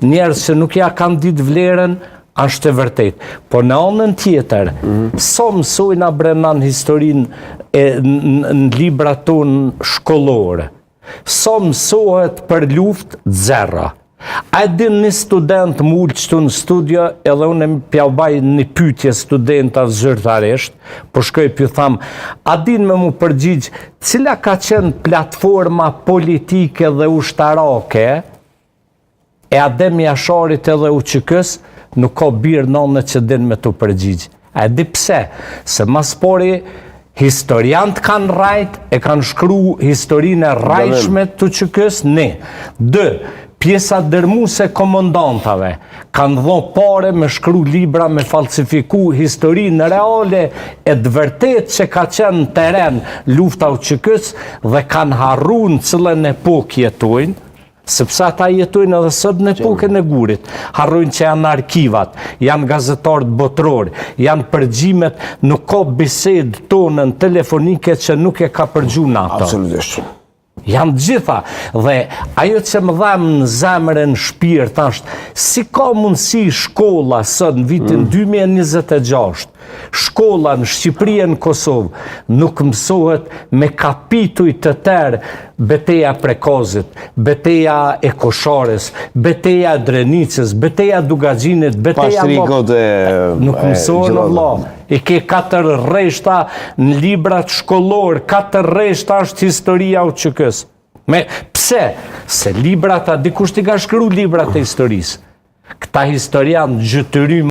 njerëz që nuk ja kanë ditë vlerën, është e vërtet. Po në anën tjetër, so mësojnë a brenan historinë në libra tonë shkollore. So mësohet për luftë zero. A din një student mullë qëtu në studio, edhe unë pjaubaj një pytje studenta zyrtarisht, po shkoj pju tham, a din me mu përgjigj, cila ka qenë platforma politike dhe ushtarake, e Adem Jasharit edhe UÇK-s, nuk ka birë nënë që din me të përgjigj. A di pse? Se mas pori, historiant kanë rajt, e kanë shkru historinë e rajshme të UÇK-s, ne. 2. Pjesa dërmuese komandantave kanë dhënë pare me shkru libra, me falsifiku historinë reale e të vërtet që ka qenë në teren lufta UÇK-s dhe kanë harru në cilën epokë jetojnë, sepse ata jetojnë edhe sot në epokën e gurit. Harrojnë që janë arkivat, janë gazetarët botror, janë përgjimet, nuk ka bisedë tonën telefonike që nuk e ka përgju NATO. Absolutisht. Janë gjitha, dhe ajo që më dhamë në zemrën shpirt është, si ka mundësi shkolla sot në vitin 2026, shkolla në Shqipëri e në Kosovë, nuk mësohet me kapituj të tërë beteja Prekozit, beteja e Koshares, beteja e Drenicës, beteja Dugaxhinit, beteja nuk mësohet në vlla. I ke 4 rreshta në librat shkollor, 4 rreshta është historia UÇK-s. Pse? Se librat, dikush t'i ka shkru librat e historisë. Këta historianë gjytërim